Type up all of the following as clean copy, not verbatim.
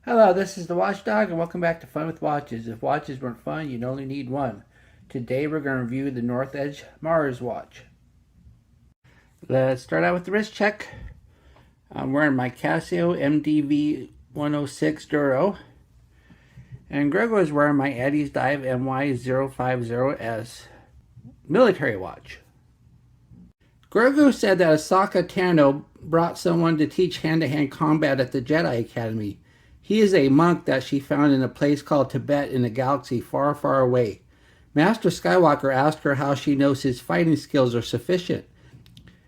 Hello, this is the Watchdog, and welcome back to Fun with Watches. If watches weren't fun, you'd only need one. Today we're going to review the North Edge Mars watch. Let's start out with the wrist check. I'm wearing my Casio MDV 106 Duro, and Grego is wearing my Eddie's Dive MY050S military watch. Grego said that Asaka Tano brought someone to teach hand-to-hand combat at the Jedi Academy. He is a monk that she found in a place called Tibet in a galaxy far, far away. Master Skywalker asked her how she knows his fighting skills are sufficient.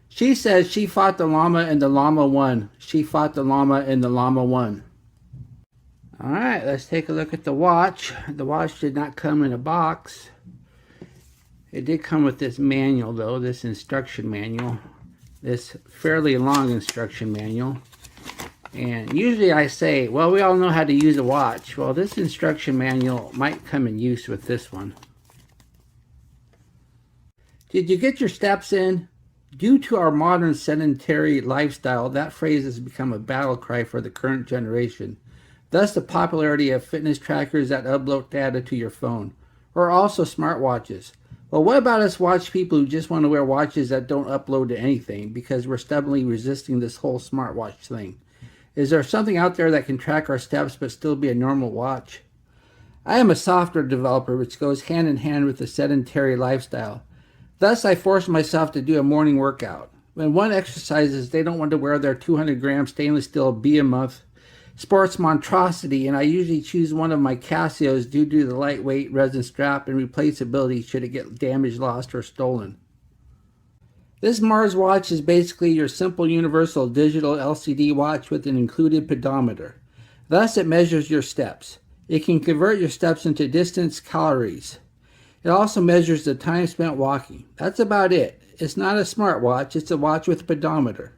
She says she fought the llama and the llama won. She fought the llama and the llama won. Alright, let's take a look at the watch. The watch did not come in a box. It did come with this manual though, this instruction manual. This fairly long instruction manual. And usually I say, well, we all know how to use a watch. Well, this instruction manual might come in use with this one. Did you get your steps in? Due to our modern sedentary lifestyle, that phrase has become a battle cry for the current generation. Thus, the popularity of fitness trackers that upload data to your phone, or also smartwatches. Well, what about us watch people who just want to wear watches that don't upload to anything because we're stubbornly resisting this whole smartwatch thing? Is there something out there that can track our steps but still be a normal watch? I am a software developer, which goes hand in hand with the sedentary lifestyle. Thus, I force myself to do a morning workout. When one exercises, they don't want to wear their 200-gram stainless steel behemoth sports monstrosity, and I usually choose one of my Casios due to the lightweight resin strap and replaceability should it get damaged, lost, or stolen. This Mars watch is basically your simple universal digital LCD watch with an included pedometer. Thus, it measures your steps. It can convert your steps into distance calories. It also measures the time spent walking. That's about it. It's not a smartwatch, it's a watch with a pedometer.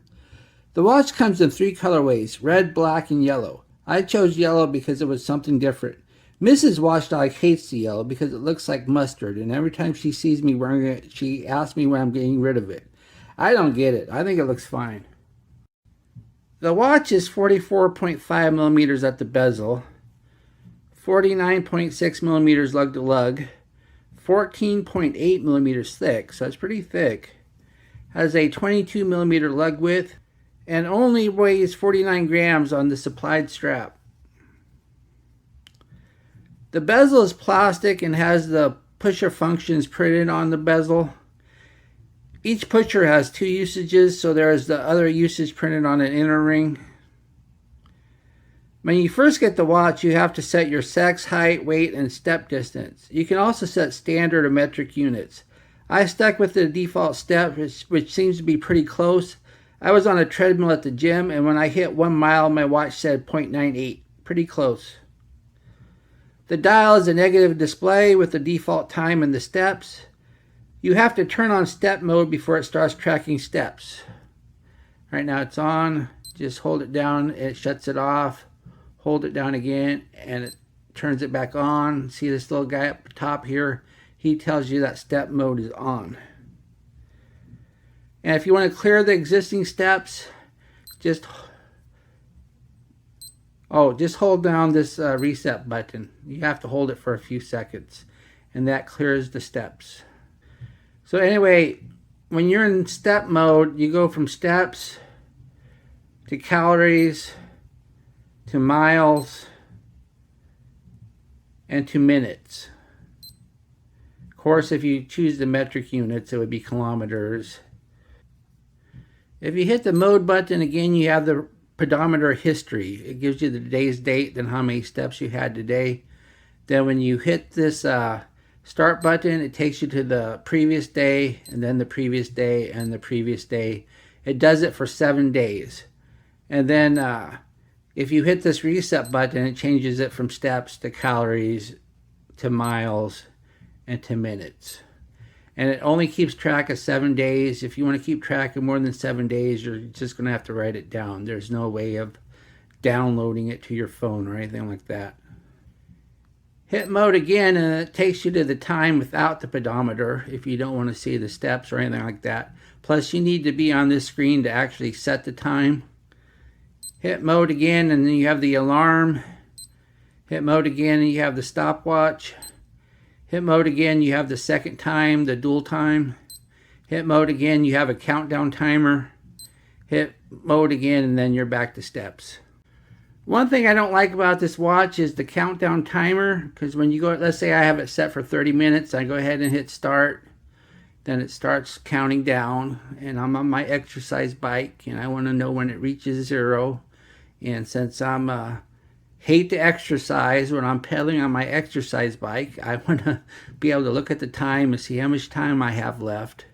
The watch comes in 3 colorways, red, black, and yellow. I chose yellow because it was something different. Mrs. Watchdog hates the yellow because it looks like mustard, and every time she sees me wearing it, she asks me when I'm getting rid of it. I don't get it. I think it looks fine. The watch is 44.5 millimeters at the bezel, 49.6 millimeters lug to lug, 14.8 millimeters thick, so it's pretty thick. Has a 22 millimeter lug width and only weighs 49 grams on the supplied strap. The bezel is plastic and has the pusher functions printed on the bezel. Each pusher has 2 usages, so there is the other usage printed on an inner ring. When you first get the watch, you have to set your sex, height, weight, and step distance. You can also set standard or metric units. I stuck with the default step, which seems to be pretty close. I was on a treadmill at the gym, and when I hit 1 mile, my watch said 0.98. Pretty close. The dial is a negative display with the default time and the steps. You have to turn on step mode before it starts tracking steps. Right now it's on. Just hold it down, it shuts it off. Hold it down again, and it turns it back on. See this little guy up top here? He tells you that step mode is on. And if you want to clear the existing steps, just hold down this reset button. You have to hold it for a few seconds, and that clears the steps. So anyway, when you're in step mode, you go from steps to calories to miles and to minutes. Of course, if you choose the metric units, it would be kilometers. If you hit the mode button again, you have the Pedometer History. It gives you the day's date and how many steps you had today. Then when you hit this start button, it takes you to the previous day, and then the previous day, and the previous day. It does it for 7 days. And then if you hit this reset button, it changes it from steps to calories to miles and to minutes. And it only keeps track of 7 days. If you want to keep track of more than 7 days, you're just going to have to write it down. There's no way of downloading it to your phone or anything like that. Hit mode again, and it takes you to the time without the pedometer if you don't want to see the steps or anything like that. Plus, you need to be on this screen to actually set the time. Hit mode again, and then you have the alarm. Hit mode again and you have the stopwatch. Hit mode again, you have the second time, the dual time. Hit mode again, you have a countdown timer. Hit mode again, and then you're back to steps. One thing I don't like about this watch is the countdown timer, because when you go, let's say I have it set for 30 minutes, I go ahead and hit start. Then it starts counting down, and I'm on my exercise bike, and I want to know when it reaches 0. And since I'm hate to exercise when I'm pedaling on my exercise bike, I want to be able to look at the time and see how much time I have left.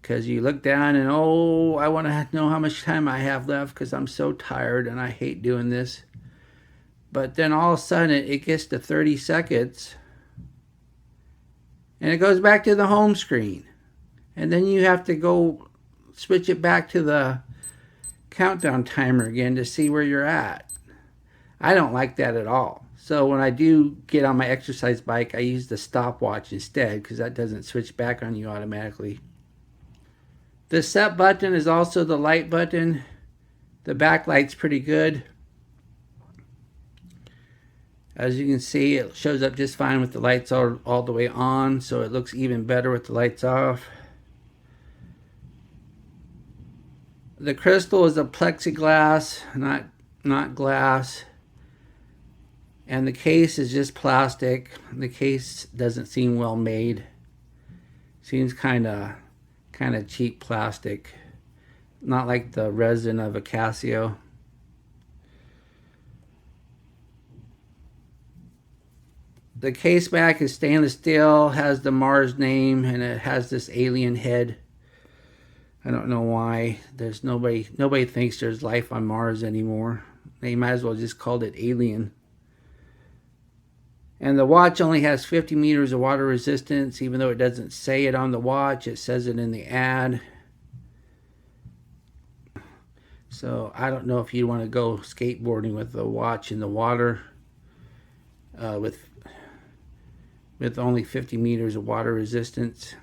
Because you look down and, oh, I want to know how much time I have left because I'm so tired and I hate doing this. But then all of a sudden it gets to 30 seconds and it goes back to the home screen. And then you have to go switch it back to the countdown timer again to see where you're at. I don't like that at all. So when I do get on my exercise bike, I use the stopwatch instead because that doesn't switch back on you automatically. The set button is also the light button. The backlight's pretty good. As you can see, it shows up just fine with the lights all the way on, so it looks even better with the lights off. The crystal is a plexiglass, not glass. And the case is just plastic. The case doesn't seem well made. Seems kind of cheap plastic, not like the resin of a Casio. The case back is stainless steel, has the Mars name, and it has this alien head. I don't know why. There's nobody thinks there's life on Mars anymore. They might as well just called it alien. And the watch only has 50 meters of water resistance, even though it doesn't say it on the watch. It says it in the ad. So I don't know if you want to go skateboarding with the watch in the water with only 50 meters of water resistance.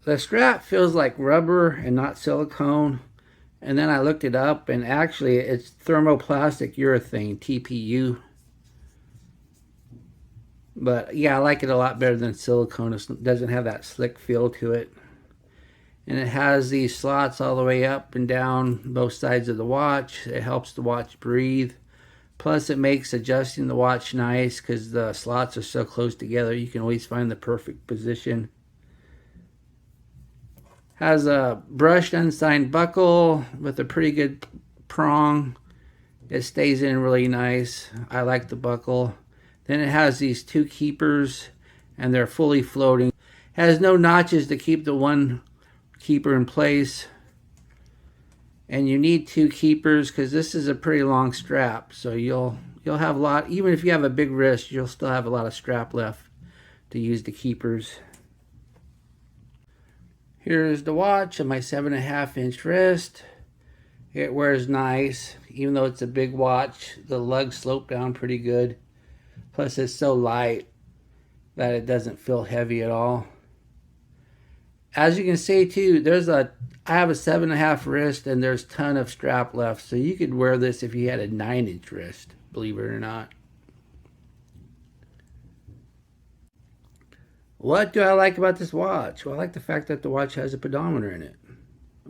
The strap feels like rubber and not silicone. And then I looked it up, and actually it's thermoplastic urethane, TPU. But yeah, I like it a lot better than silicone. It doesn't have that slick feel to it. And it has these slots all the way up and down both sides of the watch. It helps the watch breathe. Plus it makes adjusting the watch nice because the slots are so close together. You can always find the perfect position. Has a brushed unsigned buckle with a pretty good prong. It stays in really nice. I like the buckle. Then it has these two keepers, and they're fully floating. It has no notches to keep the one keeper in place. And you need two keepers because this is a pretty long strap. So you'll have a lot, even if you have a big wrist, you'll still have a lot of strap left to use the keepers. Here's the watch on my 7.5-inch wrist. It wears nice. Even though it's a big watch, the lugs slope down pretty good. Plus it's so light that it doesn't feel heavy at all. As you can see too, I have a 7.5 wrist and there's a ton of strap left. So you could wear this if you had a 9-inch wrist, believe it or not. What do I like about this watch? Well, I like the fact that the watch has a pedometer in it.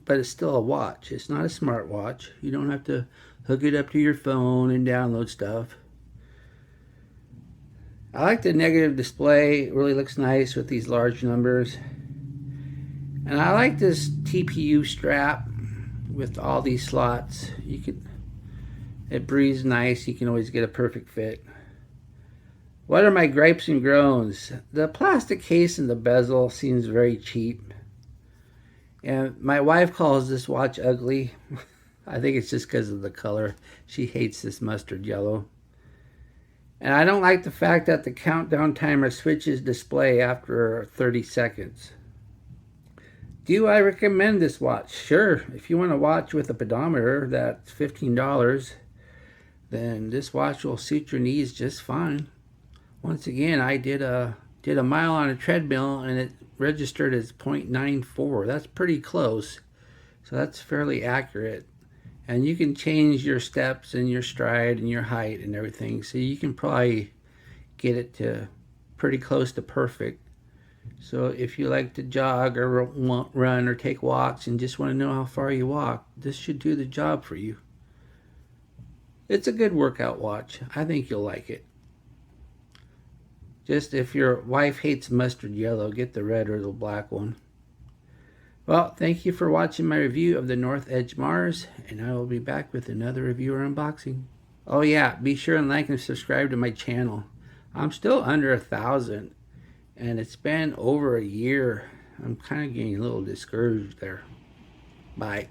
But it's still a watch. It's not a smartwatch. You don't have to hook it up to your phone and download stuff. I like the negative display. It really looks nice with these large numbers. And I like this TPU strap with all these slots. It breathes nice. You can always get a perfect fit. What are my gripes and groans? The plastic case and the bezel seems very cheap. And my wife calls this watch ugly. I think it's just because of the color. She hates this mustard yellow. And I don't like the fact that the countdown timer switches display after 30 seconds. Do I recommend this watch? Sure. If you want a watch with a pedometer that's $15, then this watch will suit your needs just fine. Once again, I did a mile on a treadmill and it registered as 0.94. That's pretty close. So that's fairly accurate. And you can change your steps and your stride and your height and everything. So you can probably get it to pretty close to perfect. So if you like to jog or run or take walks and just want to know how far you walk, this should do the job for you. It's a good workout watch. I think you'll like it. Just if your wife hates mustard yellow, get the red or the black one. Well, thank you for watching my review of the North Edge Mars, and I will be back with another review or unboxing. Oh yeah, be sure and like and subscribe to my channel. I'm still under 1,000, and it's been over a year. I'm kind of getting a little discouraged there. Bye.